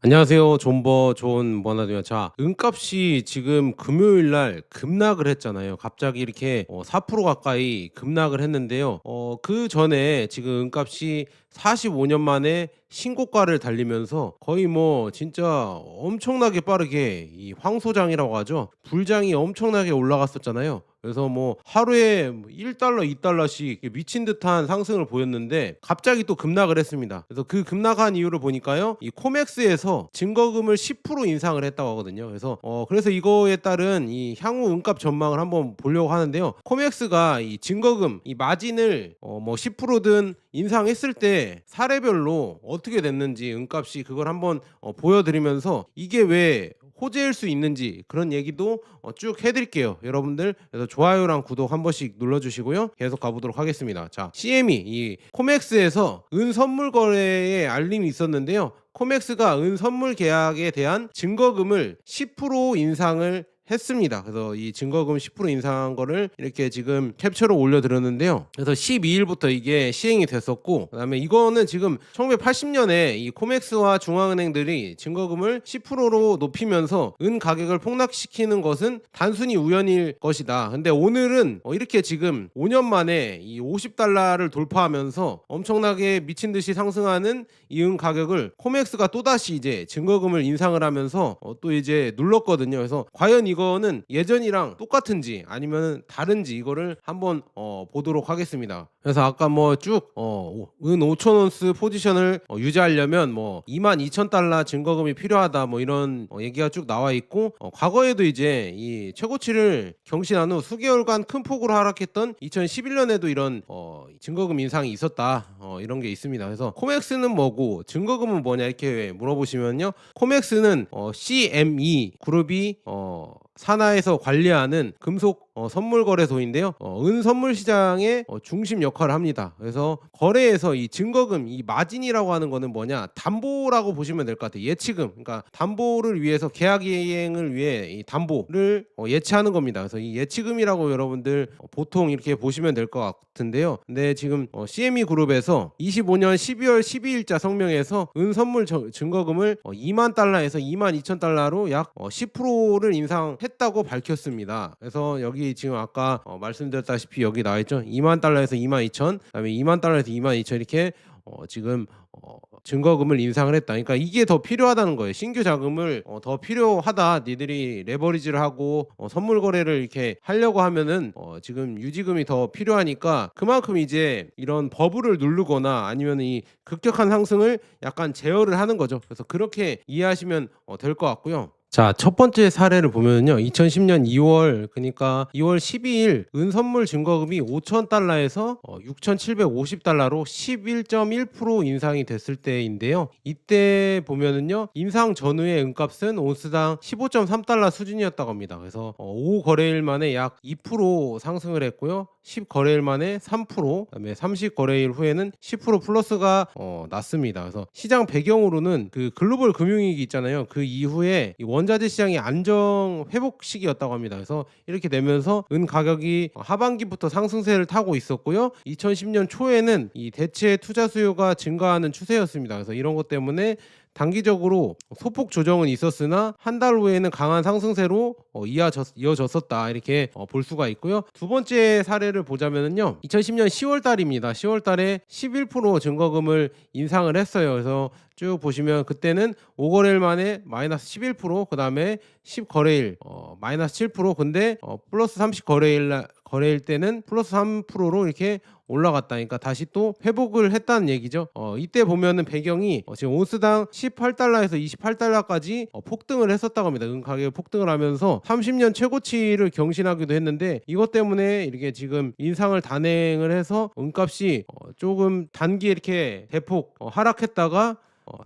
안녕하세요. 존버 존 버나드입니다. 자, 은값이 지금 금요일 날 급락을 했잖아요. 갑자기 이렇게 4% 가까이 급락을 했는데요. 그 전에 지금 은값이 45년 만에 신고가를 달리면서 거의 뭐 진짜 엄청나게 빠르게 이 황소장이라고 하죠. 불장이 엄청나게 올라갔었잖아요. 그래서 뭐 하루에 1달러, 2달러씩 미친 듯한 상승을 보였는데 갑자기 또 급락을 했습니다. 그래서 그 급락한 이유를 보니까요. 이 코맥스에서 증거금을 10% 인상을 했다고 하거든요. 그래서 이거에 따른 이 향후 은값 전망을 한번 보려고 하는데요. 코맥스가 이 증거금, 이 마진을 뭐 10%든 인상했을 때 사례별로 어떻게 됐는지 은값이 그걸 한번 보여드리면서 이게 왜 호재일 수 있는지 그런 얘기도 쭉 해드릴게요. 여러분들 그래서 좋아요랑 구독 한 번씩 눌러주시고요. 계속 가보도록 하겠습니다. 자, CME 이 코맥스에서 은 선물 거래에 알림이 있었는데요. 코맥스가 은 선물 계약에 대한 증거금을 10% 인상을 했습니다. 그래서 이 증거금 10% 인상한 거를 이렇게 지금 캡처로 올려드렸는데요. 그래서 12일부터 이게 시행이 됐었고, 그다음에 이거는 지금 1980년에 이 코맥스와 중앙은행들이 증거금을 10%로 높이면서 은 가격을 폭락시키는 것은 단순히 우연일 것이다. 근데 오늘은 이렇게 지금 5년 만에 이 50달러를 돌파하면서 엄청나게 미친 듯이 상승하는 이 은 가격을 코맥스가 또다시 이제 증거금을 인상을 하면서 또 이제 눌렀거든요. 그래서 과연 이거는 예전이랑 똑같은지 아니면 다른지 이거를 한번 보도록 하겠습니다. 그래서 아까 뭐 쭉 은 5,000온스 포지션을 유지하려면 뭐 22,000달러 증거금이 필요하다 뭐 이런 얘기가 쭉 나와 있고, 과거에도 이제 이 최고치를 경신한 후 수개월간 큰 폭으로 하락했던 2011년에도 이런 증거금 인상이 있었다 이런 게 있습니다. 그래서 코맥스는 뭐고 증거금은 뭐냐 이렇게 물어보시면요, 코맥스는 CME 그룹이 산하에서 관리하는 금속 선물 거래소인데요. 은 선물 시장의 중심 역할을 합니다. 그래서 거래에서 이 증거금, 이 마진이라고 하는 거는 뭐냐, 담보라고 보시면 될 것 같아요. 예치금, 그러니까 담보를 위해서 계약 이행을 위해 이 담보를 예치하는 겁니다. 그래서 이 예치금이라고 여러분들 보통 이렇게 보시면 될 것 같은데요. 근데 지금 CME 그룹에서 25년 12월 12일자 성명에서 은 선물 증거금을 2만 달러에서 2만 2천 달러로 약 10%를 인상했다고 밝혔습니다. 그래서 여기 지금 아까 말씀드렸다시피 여기 나와있죠. 2만 달러에서 2만 2천, 그다음에 2만 달러에서 2만 2천 이렇게 지금 증거금을 인상을 했다. 그러니까 이게 더 필요하다는 거예요. 신규 자금을 더 필요하다. 니들이 레버리지를 하고 선물 거래를 이렇게 하려고 하면은 지금 유지금이 더 필요하니까 그만큼 이제 이런 버블을 누르거나 아니면 이 급격한 상승을 약간 제어를 하는 거죠. 그래서 그렇게 이해하시면 될 것 같고요. 자, 첫 번째 사례를 보면요. 2010년 2월, 그러니까 2월 12일 은 선물 증거금이 5,000달러에서 6,750달러로 11.1% 인상이 됐을 때인데요. 이때 보면은요, 인상 전후의 은값은 온스당 15.3달러 수준이었다고 합니다. 그래서 5거래일 만에 약 2% 상승을 했고요. 10거래일 만에 3%, 그다음에 30거래일 후에는 10% 플러스가 났습니다. 그래서 시장 배경으로는 그 글로벌 금융위기 있잖아요. 그 이후에 이 원자재 시장이 안정 회복 시기였다고 합니다. 그래서 이렇게 되면서 은 가격이 하반기부터 상승세를 타고 있었고요. 2010년 초에는 이 대체 투자 수요가 증가하는 추세였습니다. 그래서 이런 것 때문에 단기적으로 소폭 조정은 있었으나 한 달 후에는 강한 상승세로 이어졌었다 이렇게 볼 수가 있고요. 두 번째 사례를 보자면요, 2010년 10월 달입니다. 10월 달에 11% 증거금을 인상을 했어요. 그래서 쭉 보시면 그때는 5거래일 만에 마이너스 11%, 그 다음에 10거래일 마이너스 7%, 근데 플러스 30거래일 때는 플러스 3%로 이렇게 올라갔다. 그러니까 다시 또 회복을 했다는 얘기죠. 이때 보면은 배경이 지금 온스당 18달러에서 28달러까지 폭등을 했었다고 합니다. 은 가격이 폭등을 하면서 30년 최고치를 경신하기도 했는데 이것 때문에 이렇게 지금 인상을 단행을 해서 은값이 조금 단기에 이렇게 대폭 하락했다가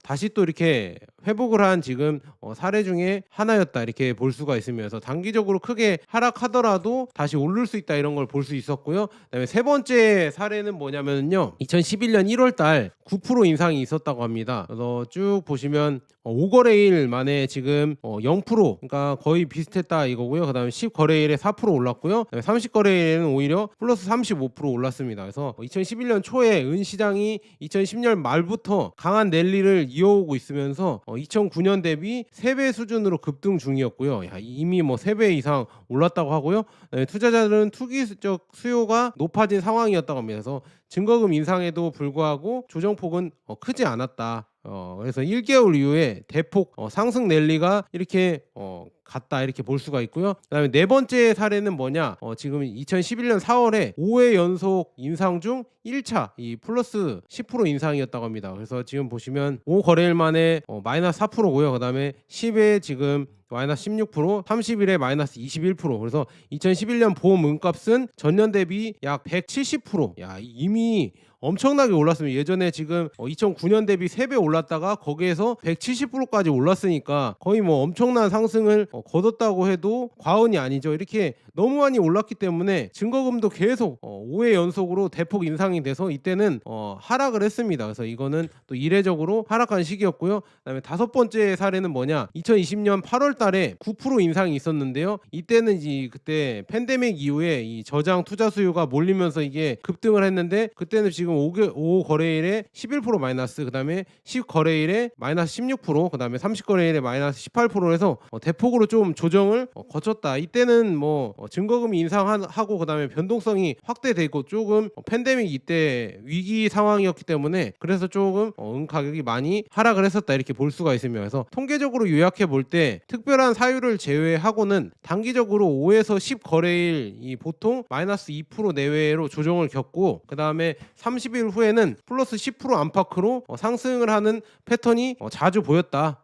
다시 또 이렇게 회복을 한 지금 사례 중에 하나였다 이렇게 볼 수가 있으면서 단기적으로 크게 하락하더라도 다시 오를 수 있다 이런 걸 볼 수 있었고요. 그다음에 세 번째 사례는 뭐냐면요, 2011년 1월 달 9% 인상이 있었다고 합니다. 그래서 쭉 보시면 5거래일 만에 지금 0%, 그러니까 거의 비슷했다 이거고요. 그다음에 10거래일에 4% 올랐고요. 30거래일에는 오히려 플러스 35% 올랐습니다. 그래서 2011년 초에 은 시장이 2010년 말부터 강한 랠리를 이어오고 있으면서 2009년 대비 3배 수준으로 급등 중이었고요. 야, 이미 뭐 3배 이상 올랐다고 하고요. 네, 투자자들은 투기적 수요가 높아진 상황이었다고 합니다. 그래서 증거금 인상에도 불구하고 조정폭은 크지 않았다. 그래서 1개월 이후에 대폭 상승 랠리가 이렇게 갔다 이렇게 볼 수가 있고요. 그다음에 네 번째 사례는 뭐냐? 지금 2011년 4월에 5회 연속 인상 중 1차 이 플러스 10% 인상이었다고 합니다. 그래서 지금 보시면 5거래일 만에 마이너스 4%고요. 그다음에 10회 지금 마이너스 16%, 30일에 마이너스 21%. 그래서 2011년 보험 은값은 전년 대비 약 170%. 야, 이미 엄청나게 올랐습니다. 예전에 지금 2009년 대비 3배 올랐다가 거기에서 170%까지 올랐으니까 거의 뭐 엄청난 상승을 거뒀다고 해도 과언이 아니죠. 이렇게 너무 많이 올랐기 때문에 증거금도 계속 5회 연속으로 대폭 인상이 돼서 이때는 하락을 했습니다. 그래서 이거는 또 이례적으로 하락한 시기였고요. 그다음에 다섯 번째 사례는 뭐냐? 2020년 8월 달에 9% 인상이 있었는데요. 이때는 이제 그때 팬데믹 이후에 이 저장 투자 수요가 몰리면서 이게 급등을 했는데 그때는 지금 5 거래일에 11% 마이너스, 그다음에 10 거래일에 마이너스 16%, 그다음에 30 거래일에 마이너스 18%에서 대폭으로 좀 조정을 거쳤다. 이때는 뭐 증거금이 인상하고 그다음에 변동성이 확대되고 조금 팬데믹 이때 위기 상황이었기 때문에 그래서 조금 은 가격이 많이 하락을 했었다 이렇게 볼 수가 있습니다. 그래서 통계적으로 요약해 볼 때 특별한 사유를 제외하고는 단기적으로 5에서 10 거래일 이 보통 마이너스 2% 내외로 조정을 겪고 그다음에 30일 후에는 플러스 10% 안팎으로 상승을 하는 패턴이 자주 보였다.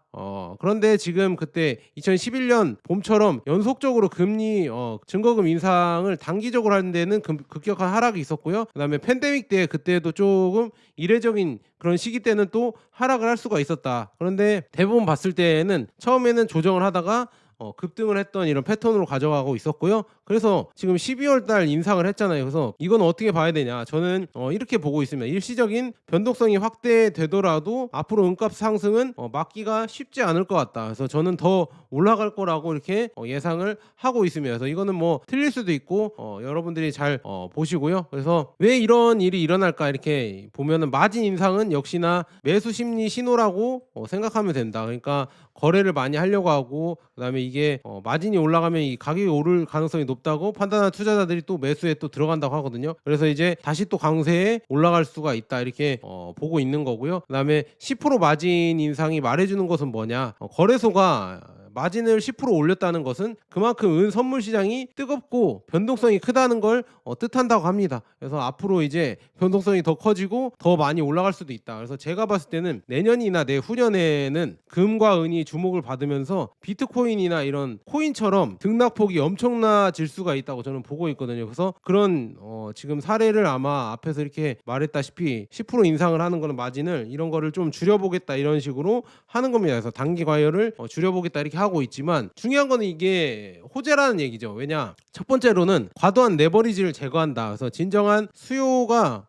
그런데 지금 그때 2011년 봄처럼 연속적으로 금리 증거금 인상을 단기적으로 하는 데는 급격한 하락이 있었고요. 그다음에 팬데믹 때 그때도 조금 이례적인 그런 시기 때는 또 하락을 할 수가 있었다. 그런데 대부분 봤을 때는 처음에는 조정을 하다가 급등을 했던 이런 패턴으로 가져가고 있었고요. 그래서 지금 12월 달 인상을 했잖아요. 그래서 이건 어떻게 봐야 되냐? 저는 이렇게 보고 있습니다. 일시적인 변동성이 확대되더라도 앞으로 은값 상승은 막기가 쉽지 않을 것 같다. 그래서 저는 더 올라갈 거라고 이렇게 예상을 하고 있습니다. 그래서 이거는 뭐 틀릴 수도 있고 여러분들이 잘 보시고요. 그래서 왜 이런 일이 일어날까 이렇게 보면은 마진 인상은 역시나 매수 심리 신호라고 생각하면 된다. 그러니까 거래를 많이 하려고 하고 그다음에 이게 마진이 올라가면 이 가격이 오를 가능성이 높다고 판단한 투자자들이 또 매수에 또 들어간다고 하거든요. 그래서 이제 다시 또 강세에 올라갈 수가 있다 이렇게 보고 있는 거고요. 그다음에 10% 마진 인상이 말해주는 것은 뭐냐? 거래소가 마진을 10% 올렸다는 것은 그만큼 은 선물 시장이 뜨겁고 변동성이 크다는 걸 뜻한다고 합니다. 그래서 앞으로 이제 변동성이 더 커지고 더 많이 올라갈 수도 있다. 그래서 제가 봤을 때는 내년이나 내후년에는 금과 은이 주목을 받으면서 비트코인이나 이런 코인처럼 등락폭이 엄청나질 수가 있다고 저는 보고 있거든요. 그래서 그런 지금 사례를 아마 앞에서 이렇게 말했다시피 10% 인상을 하는 거는 마진을 이런 거를 좀 줄여보겠다 이런 식으로 하는 겁니다. 그래서 단기 과열을 줄여보겠다 이렇게 하고 있지만 중요한 거는 이게 호재라는 얘기죠. 왜냐? 첫 번째로는 과도한 레버리지를 제거한다. 그래서 진정한 수요가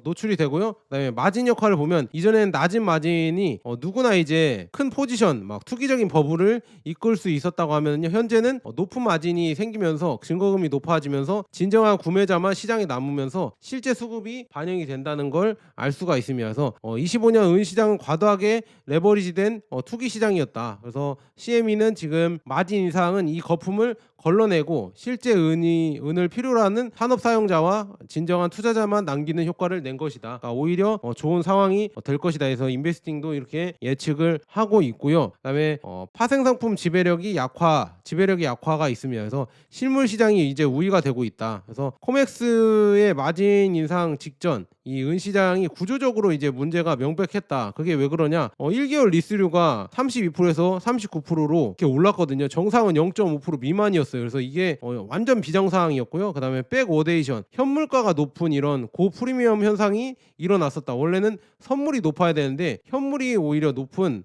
노출이 되고요. 그다음에 마진 역할을 보면 이전에는 낮은 마진이 누구나 이제 큰 포지션 막 투기적인 버블을 이끌 수 있었다고 하면요. 현재는 높은 마진이 생기면서 증거금이 높아지면서 진정한 구매자만 시장에 남으면서 실제 수급이 반영이 된다는 걸 알 수가 있습니다. 그래서 25년 은 시장은 과도하게 레버리지된 투기 시장이었다. 그래서 CME는 지금 마진 인상은 이 거품을 걸러내고 실제 은을 필요로 하는 산업 사용자와 진정한 투자자만 남기는 효과를 낸 것이다. 그러니까 오히려 좋은 상황이 될 것이다 해서 인베스팅도 이렇게 예측을 하고 있고요. 그다음에 파생 상품 지배력이 약화가 있습니다. 그래서 실물 시장이 이제 우위가 되고 있다. 그래서 코맥스의 마진 인상 직전 이 은 시장이 구조적으로 이제 문제가 명백했다. 그게 왜 그러냐? 1개월 리스류가 32%에서 39%로 이렇게 올랐거든요. 정상은 0.5% 미만이었어요. 그래서 이게 완전 비정상이었고요. 그다음에 백오데이션, 현물가가 높은 이런 고프리미엄 현상이 일어났었다. 원래는 선물이 높아야 되는데 현물이 오히려 높은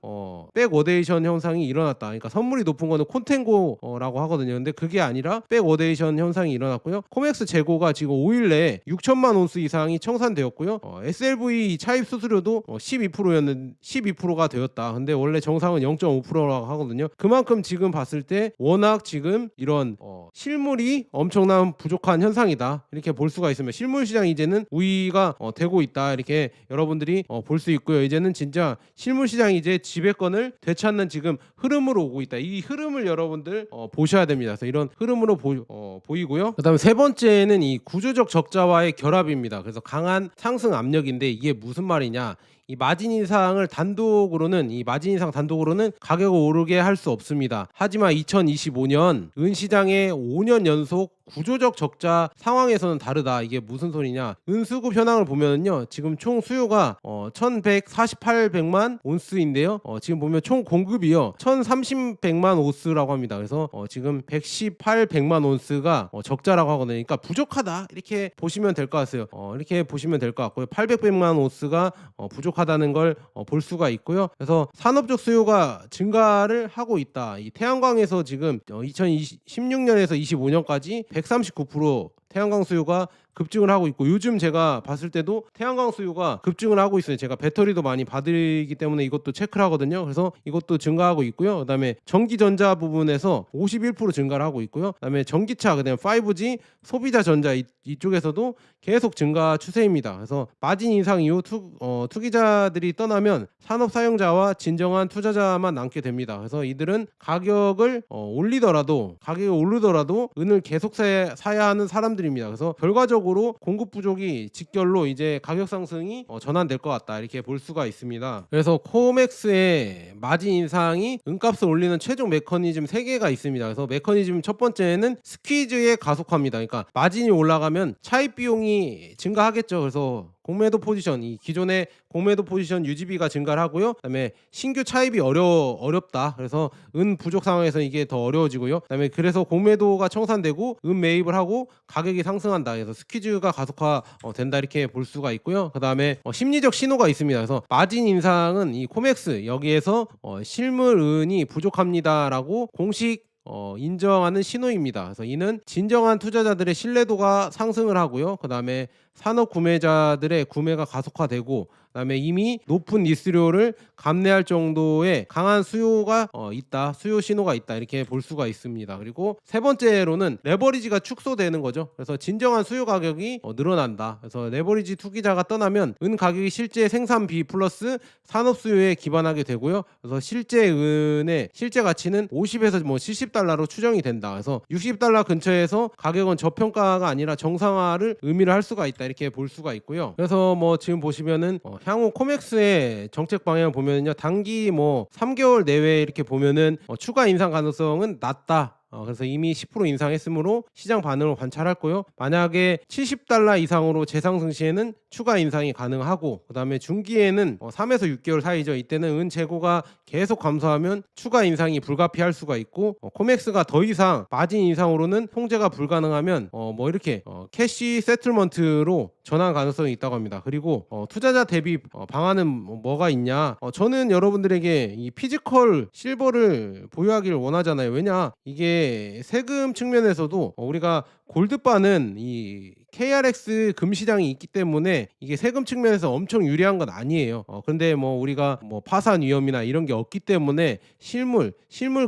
백오데이션 현상이 일어났다. 그러니까 선물이 높은 거는 콘텐고라고 하거든요. 근데 그게 아니라 백오데이션 현상이 일어났고요. 코맥스 재고가 지금 5일 내에 6천만 온스 이상이 청산되었고 되었고요. SLV 차입 수수료도 12%가 되었다. 근데 원래 정상은 0.5%라고 하거든요. 그만큼 지금 봤을 때 워낙 지금 이런 실물이 엄청난 부족한 현상이다, 이렇게 볼 수가 있으면 실물 시장 이제는 우위가 되고 있다, 이렇게 여러분들이 볼 수 있고요. 이제는 진짜 실물 시장이 이제 지배권을 되찾는 지금 흐름으로 오고 있다. 이 흐름을 여러분들 보셔야 됩니다. 그래서 이런 흐름으로 보이고요. 그다음에 세 번째는 이 구조적 적자와의 결합입니다. 그래서 강한 상승 압력인데 이게 무슨 말이냐? 이 마진 인상을 단독으로는 가격을 오르게 할 수 없습니다. 하지만 2025년 은시장의 5년 연속 구조적 적자 상황에서는 다르다. 이게 무슨 소리냐? 은수급 현황을 보면요, 지금 총 수요가 1,148백만 온스인데요. 지금 보면 총 공급이요 1,030백만 온스라고 합니다. 그래서 지금 118백만 온스가 적자라고 하거든요. 그러니까 부족하다, 이렇게 보시면 될 것 같아요. 이렇게 보시면 될 것 같고요. 800백만 온스가 부족하다는 걸 볼 수가 있고요. 그래서 산업적 수요가 증가를 하고 있다. 이 태양광에서 지금 2016년에서 25년까지 139% 태양광 수요가 급증을 하고 있고, 요즘 제가 봤을 때도 태양광 수요가 급증을 하고 있어요. 제가 배터리도 많이 받기 때문에 이것도 체크를 하거든요. 그래서 이것도 증가하고 있고요. 그다음에 전기전자 부분에서 51% 증가를 하고 있고요. 그다음에 전기차, 그다음에 5G, 소비자 전자 이쪽에서도 계속 증가 추세입니다. 그래서 마진 인상 이후 투기자들이 떠나면 산업 사용자와 진정한 투자자만 남게 됩니다. 그래서 이들은 가격을 오르더라도 은을 계속 사야 하는 사람들입니다. 그래서 결과적으로 공급 부족이 직결로 이제 가격 상승이 전환될 것 같다, 이렇게 볼 수가 있습니다. 그래서 코맥스의 마진 인상이 은값을 올리는 최종 메커니즘 3개가 있습니다. 그래서 메커니즘 첫 번째는 스퀴즈의 가속화입니다. 그러니까 마진이 올라가면 차입 비용이 증가하겠죠. 그래서 공매도 포지션, 이 기존의 공매도 포지션 유지비가 증가를 하고요. 그다음에 신규 차입이 어렵다. 그래서 은 부족 상황에서 이게 더 어려워지고요. 그다음에 그래서 공매도가 청산되고 은 매입을 하고 가격이 상승한다. 그래서 스퀴즈가 가속화 된다, 이렇게 볼 수가 있고요. 그다음에 심리적 신호가 있습니다. 그래서 마진 인상은 이 코맥스 여기에서 실물 은이 부족합니다라고 공식 인정하는 신호입니다. 그래서 이는 진정한 투자자들의 신뢰도가 상승을 하고요. 그 다음에 산업 구매자들의 구매가 가속화되고, 그다음에 이미 높은 리스료를 감내할 정도의 강한 수요가 있다, 수요 신호가 있다, 이렇게 볼 수가 있습니다. 그리고 세 번째로는 레버리지가 축소되는 거죠. 그래서 진정한 수요 가격이 늘어난다. 그래서 레버리지 투기자가 떠나면 은 가격이 실제 생산비 플러스 산업 수요에 기반하게 되고요. 그래서 실제 은의 실제 가치는 50에서 70달러로 추정이 된다. 그래서 60달러 근처에서 가격은 저평가가 아니라 정상화를 의미를 할 수가 있다, 이렇게 볼 수가 있고요. 그래서 지금 보시면은 향후 코맥스의 정책 방향을 보면요, 단기 3개월 내외 이렇게 보면은 추가 인상 가능성은 낮다. 그래서 이미 10% 인상했으므로 시장 반응을 관찰했고요. 만약에 70달러 이상으로 재상승 시에는 추가 인상이 가능하고, 그 다음에 중기에는 3에서 6개월 사이죠. 이때는 은 재고가 계속 감소하면 추가 인상이 불가피할 수가 있고, 코맥스가 더 이상 마진 인상으로는 통제가 불가능하면 이렇게 캐시 세틀먼트로 전환 가능성이 있다고 합니다. 그리고 투자자 대비 방안은 뭐가 있냐? 저는 여러분들에게 이 피지컬 실버를 보유하기를 원하잖아요. 왜냐, 이게 세금 측면에서도 우리가 골드바는 이 KRX 금시장이 있기 때문에 이게 세금 측면에서 엄청 유리한 건 아니에요. 그런데 우리가 파산 위험이나 이런 게 없기 때문에 실물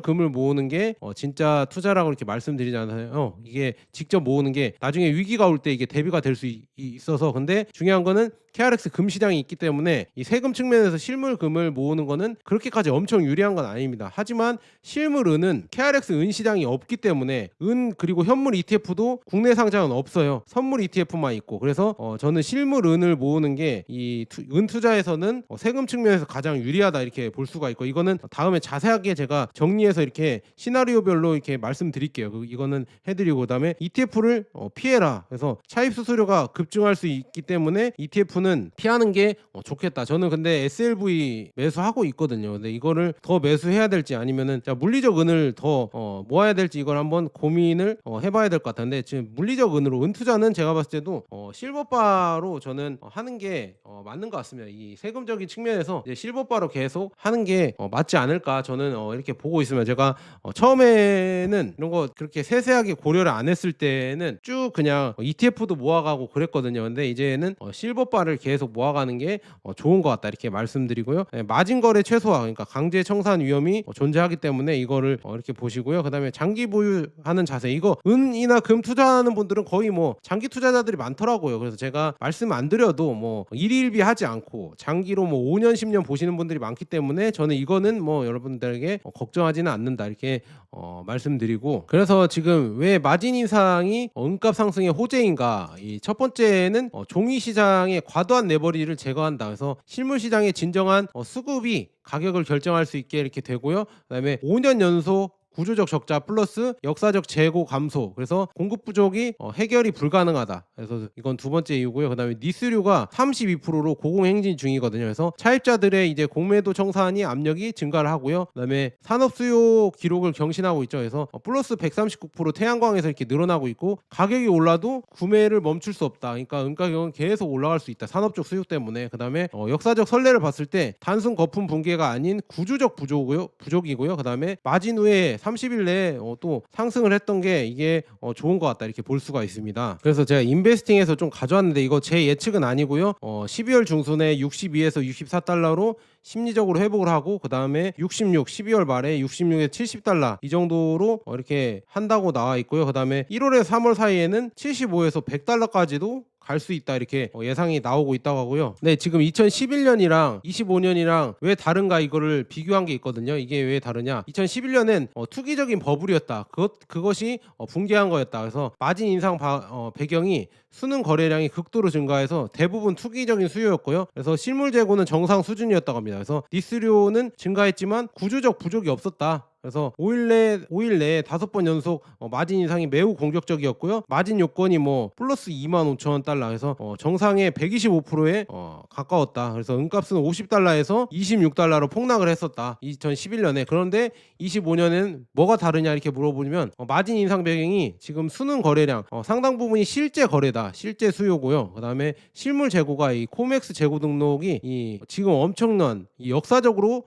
금을 모으는 게 진짜 투자라고 이렇게 말씀드리잖아요. 이게 직접 모으는 게 나중에 위기가 올 때 이게 대비가 될 수 있어서. 근데 중요한 거는 KRX 금시장이 있기 때문에 이 세금 측면에서 실물 금을 모으는 거는 그렇게까지 엄청 유리한 건 아닙니다. 하지만 실물 은은 KRX 은 시장이 없기 때문에 은 그리고 현물 ETF도 국내 상장은 없어요. 선물 ETF만 있고. 그래서 저는 실물 은을 모으는 게 이 은 투자에서는 세금 측면에서 가장 유리하다, 이렇게 볼 수가 있고, 이거는 다음에 자세하게 제가 정리해서 이렇게 시나리오별로 이렇게 말씀드릴게요. 이거는 해드리고, 그다음에 ETF를 피해라. 그래서 차입 수수료가 급증할 수 있기 때문에 ETF는 피하는 게 좋겠다. 저는 근데 SLV 매수하고 있거든요. 근데 이거를 더 매수해야 될지 아니면은 물리적 은을 더 모아야 될지 이걸 한번 고민을 해봐야 될 것 같은데, 지금 물리적 은으로 은 투자는 제가 봤을 때도 실버바로 저는 하는 게 맞는 것 같습니다. 이 세금적인 측면에서 이제 실버바로 계속 하는 게 맞지 않을까, 저는 이렇게 보고 있으면. 제가 처음에는 이런 거 그렇게 세세하게 고려를 안 했을 때는 쭉 그냥 ETF도 모아가고 그랬거든요. 근데 이제는 실버바를 달러를 계속 모아가는 게 좋은 것 같다 이렇게 말씀드리고요. 예, 마진 거래 최소화 그러니까 강제 청산 위험이 존재하기 때문에 이거를 이렇게 보시고요. 그다음에 장기 보유하는 자세 이거 은이나 금 투자하는 분들은 거의 뭐 장기 투자자들이 많더라고요. 그래서 제가 말씀 안 드려도 뭐 일희일비 하지 않고 장기로 뭐 5년 10년 보시는 분들이 많기 때문에 저는 이거는 뭐 여러분들에게 걱정하지는 않는다 이렇게 말씀드리고, 그래서 지금 왜 마진 인상이 은값 상승의 호재인가? 이 첫 번째는 종이 시장의 과도한 레버리지를 제거한다. 그래서 실물 시장의 진정한 수급이 가격을 결정할 수 있게 이렇게 되고요. 그다음에 5년 연속 구조적 적자 플러스 역사적 재고 감소, 그래서 공급 부족이 해결이 불가능하다. 그래서 이건 두 번째 이유고요. 그다음에 니스류가 32%로 고공행진 중이거든요. 그래서 차입자들의 이제 공매도 청산이 압력이 증가를 하고요. 그다음에 산업 수요 기록을 경신하고 있죠. 그래서 플러스 139% 태양광에서 이렇게 늘어나고 있고, 가격이 올라도 구매를 멈출 수 없다. 그러니까 은가격은 계속 올라갈 수 있다. 산업적 수요 때문에. 그다음에 역사적 선례를 봤을 때 단순 거품 붕괴가 아닌 구조적 부족이고요. 그다음에 마진 후에 30일 내에 또 상승을 했던 게 이게 좋은 것 같다 이렇게 볼 수가 있습니다. 그래서 제가 인베스팅에서 좀 가져왔는데 이거 제 예측은 아니고요. 12월 중순에 62에서 64달러로 심리적으로 회복을 하고, 그 다음에 66 12월 말에 66에 70달러 이 정도로 이렇게 한다고 나와 있고요. 그 다음에 1월에서 3월 사이에는 75에서 100달러까지도 갈 수 있다 이렇게 예상이 나오고 있다고 하고요. 네, 지금 2011년이랑 25년이랑 왜 다른가 이거를 비교한 게 있거든요. 이게 왜 다르냐? 2011년엔 투기적인 버블이었다. 그것이 붕괴한 거였다. 그래서 마진 인상 배경이 수능 거래량이 극도로 증가해서 대부분 투기적인 수요였고요. 그래서 실물 재고는 정상 수준이었다고 합니다. 그래서 니스료는 증가했지만 구조적 부족이 없었다. 그래서 5일 내에 5번 연속 마진 인상이 매우 공격적이었고요. 마진 요건이 뭐 플러스 25,000달러 해서 정상의 125%에 가까웠다. 그래서 은값은 50달러에서 26달러로 폭락을 했었다. 2011년에. 그런데 25년엔 뭐가 다르냐 이렇게 물어보면 마진 인상 배경이 지금 수능 거래량 상당 부분이 실제 거래다. 실제 수요고요. 그다음에 실물 재고가 이 코맥스 재고 등록이 지금 엄청난 역사적으로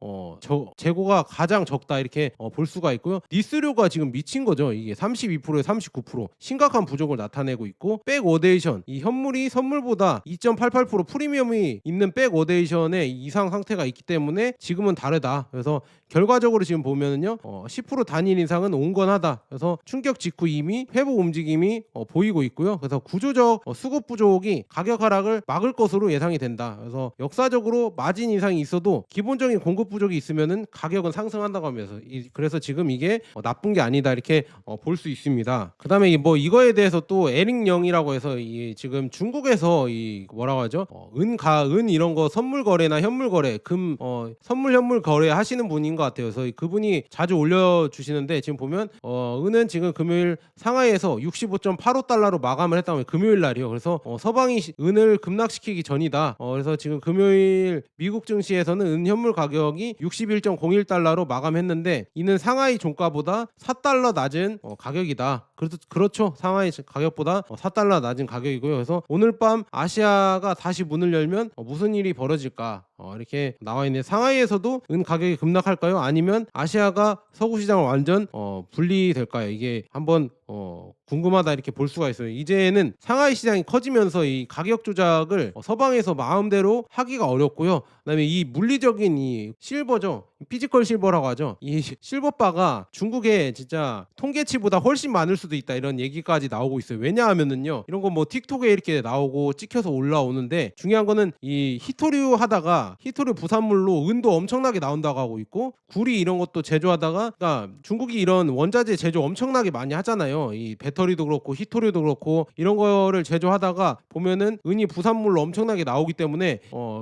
재고가 가장 적다 이렇게 볼 수가 있고요. 니스료가 지금 미친 거죠. 이게 32%에 39% 심각한 부족을 나타내고 있고, 백워데이션 이 현물이 선물보다 2.88% 프리미엄이 있는 백워데이션의 이상 상태가 있기 때문에 지금은 다르다. 그래서 결과적으로 지금 보면은요 10% 단일 인상은 온건하다. 그래서 충격 직후 이미 회복 움직임이 보이고 있고요. 그래서 구조적 수급 부족이 가격 하락을 막을 것으로 예상이 된다. 그래서 역사적으로 마진 인상이 있어도 기본적인 공급 부족이 있으면은 가격은 상승한다고 하면서 그래서 지금 이게 나쁜 게 아니다 이렇게 볼 수 있습니다. 그다음에 뭐 이거에 대해서 또 에릭 영이라고 해서 지금 중국에서 뭐라고 하죠? 은 이런 거 선물 거래나 현물 거래, 금 선물 현물 거래 하시는 분인 것 같아요. 그래서 그분이 자주 올려주시는데 지금 보면 은은 지금 금요일 상하이에서 65.85달러로 마감을 했다고 해요. 금요일 날이요. 그래서 서방이 은을 급락시키기 전이다. 그래서 지금 금요일 미국 증시에서는 은 현물 가격이 61.01달러로 마감했는데 이는 상하이 종가보다 4달러 낮은 가격이다. 그렇죠. 상하이 가격보다 4달러 낮은 가격이고요. 그래서 오늘 밤 아시아가 다시 문을 열면 무슨 일이 벌어질까? 이렇게 나와 있는데 상하이에서도 은 가격이 급락할까요? 아니면 아시아가 서구 시장을 완전 분리될까요? 이게 한번 궁금하다 이렇게 볼 수가 있어요. 이제는 상하이 시장이 커지면서 이 가격 조작을 서방에서 마음대로 하기가 어렵고요. 그다음에 이 물리적인 이 실버죠. 피지컬 실버라고 하죠. 이 실버바가 중국에 진짜 통계치보다 훨씬 많을 수도 있다 이런 얘기까지 나오고 있어요. 왜냐하면은요 이런 거 뭐 틱톡에 이렇게 나오고 찍혀서 올라오는데 중요한 거는 이 히토류 하다가 히토류 부산물로 은도 엄청나게 나온다고 하고 있고, 구리 이런 것도 제조하다가, 그러니까 중국이 이런 원자재 제조 엄청나게 많이 하잖아요. 이 배터리도 그렇고 히토류도 그렇고 이런 거를 제조하다가 보면은 은이 부산물로 엄청나게 나오기 때문에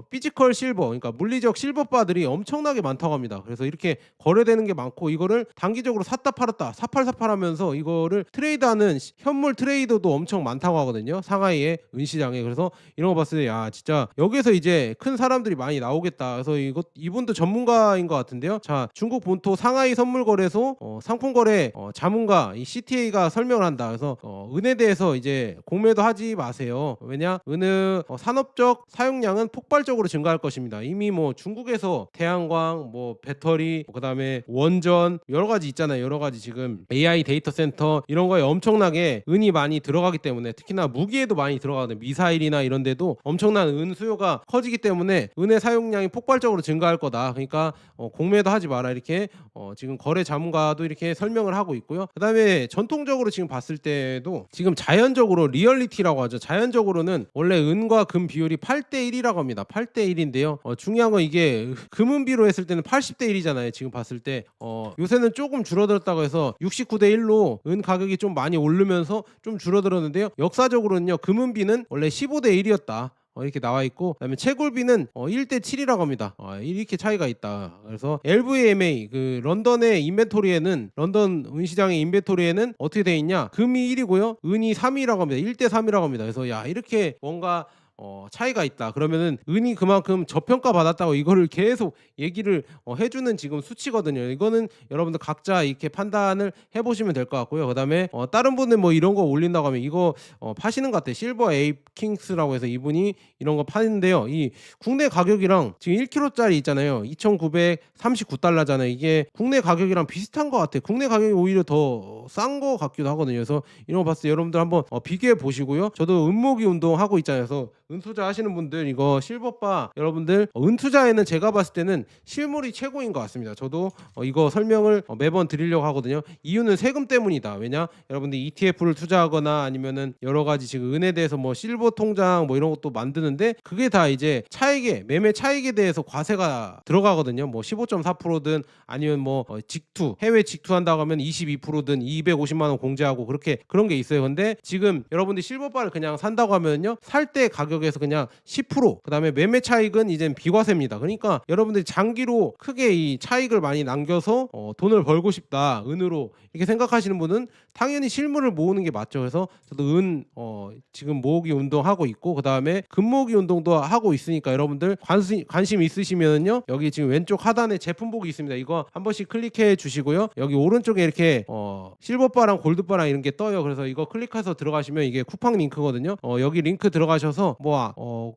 피지컬 실버 그러니까 물리적 실버바들이 엄청나게 많다고 합니다. 그래서 이렇게 거래되는 게 많고 이거를 단기적으로 샀다 팔았다 사팔사팔하면서 이거를 트레이드하는 현물 트레이더도 엄청 많다고 하거든요. 상하이의 은시장에. 그래서 이런 거 봤을 때 야 진짜 여기서 이제 큰 사람들이 많이 많이 나오겠다. 그래서 이분도 전문가인 것 같은데요. 자, 중국 본토 상하이 선물거래소 상품거래 자문가 이 CTA가 설명을 한다. 그래서 은에 대해서 이제 공매도 하지 마세요. 왜냐, 은의 산업적 사용량은 폭발적으로 증가할 것입니다. 이미 뭐 중국에서 태양광, 뭐 배터리, 그다음에 원전 여러 가지 있잖아요. 여러 가지 지금 AI 데이터 센터 이런 거에 엄청나게 은이 많이 들어가기 때문에, 특히나 무기에도 많이 들어가거든요. 미사일이나 이런 데도 엄청난 은 수요가 커지기 때문에 은의 사용량이 폭발적으로 증가할 거다. 그러니까 공매도 하지 마라, 이렇게 지금 거래 자문가도 이렇게 설명을 하고 있고요. 그다음에 전통적으로 지금 봤을 때도 지금 자연적으로 리얼리티라고 하죠. 자연적으로는 원래 은과 금 비율이 8대 1이라고 합니다. 8대 1인데요. 중요한 건 이게 금은비로 했을 때는 80대 1이잖아요. 지금 봤을 때 요새는 조금 줄어들었다고 해서 69대 1로 은 가격이 좀 많이 오르면서 좀 줄어들었는데요. 역사적으로는요, 금은비는 원래 15대 1이었다. 이렇게 나와 있고, 그다음에 채굴비는 1대 7이라고 합니다. 이렇게 차이가 있다. 그래서 LVMA 그 런던의 인벤토리에는, 런던 은시장의 인벤토리에는 어떻게 돼 있냐? 금이 1이고요, 은이 3이라고 합니다. 1대 3이라고 합니다. 그래서 야, 이렇게 뭔가 차이가 있다. 그러면은 은이 그만큼 저평가 받았다고 이거를 계속 얘기를 해주는 지금 수치거든요. 이거는 여러분들 각자 이렇게 판단을 해보시면 될 것 같고요. 그다음에 다른 분은 뭐 이런 거 올린다고 하면 이거 파시는 것 같아요. 실버 에이킹스라고 해서 이분이 이런 거 파는데요. 이 국내 가격이랑 지금 1kg짜리 있잖아요. 2,939달러잖아요. 이게 국내 가격이랑 비슷한 것 같아요. 국내 가격이 오히려 더 싼 것 같기도 하거든요. 그래서 이런 거 봤을 때 여러분들 한번 비교해 보시고요. 저도 은모기 운동 하고 있잖아요. 그래서 은투자 하시는 분들 이거 실버바 여러분들 은투자에는 제가 봤을 때는 실물이 최고인 것 같습니다. 저도 이거 설명을 매번 드리려고 하거든요. 이유는 세금 때문이다. 왜냐, 여러분들 ETF를 투자하거나 아니면은 여러 가지 지금 은에 대해서 뭐 실버 통장 뭐 이런 것도 만드는데 그게 다 이제 차익에, 매매 차익에 대해서 과세가 들어가거든요. 뭐 15.4%든 아니면 뭐 직투, 해외 직투한다고 하면 22%든 250만 원 공제하고 그렇게 그런 게 있어요. 근데 지금 여러분들이 실버바를 그냥 산다고 하면요, 살 때 가격에서 그냥 10%, 그다음에 매매 차익은 이젠 비과세입니다. 그러니까 여러분들이 장기로 크게 이 차익을 많이 남겨서 돈을 벌고 싶다, 은으로 이렇게 생각하시는 분은 당연히 실물을 모으는 게 맞죠. 그래서 저도 은 지금 모으기 운동하고 있고, 그다음에 금 모으기 운동도 하고 있으니까 여러분들 관심 있으시면요, 여기 지금 왼쪽 하단에 제품보기 있습니다. 이거 한 번씩 클릭해 주시고요. 여기 오른쪽에 이렇게 실버바랑 골드바랑 이런 게 떠요. 그래서 이거 클릭해서 들어가시면 이게 쿠팡 링크거든요. 여기 링크 들어가셔서 뭐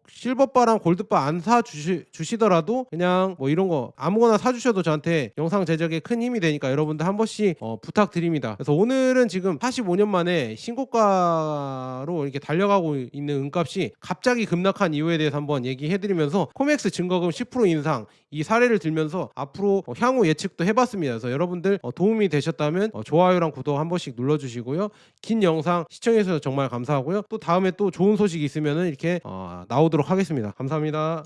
실버바랑 골드바 안 사 주시더라도 그냥 뭐 이런 거 아무거나 사 주셔도 저한테 영상 제작에 큰 힘이 되니까 여러분들 한 번씩 부탁드립니다. 그래서 오늘은 지금 45년 만에 신고가로 이렇게 달려가고 있는 은값이 갑자기 급락한 이유에 대해서 한번 얘기해드리면서 코맥스 증거금 10% 인상 이 사례를 들면서 앞으로 향후 예측도 해봤습니다. 그래서 여러분들 도움이 되셨다면 좋아요랑 구독 한 번씩 눌러주시고요. 긴 영상 시청해주셔서 정말 감사하고요. 또 다음에 또 좋은 소식이 있으면은 이렇게 나오도록 하겠습니다. 감사합니다.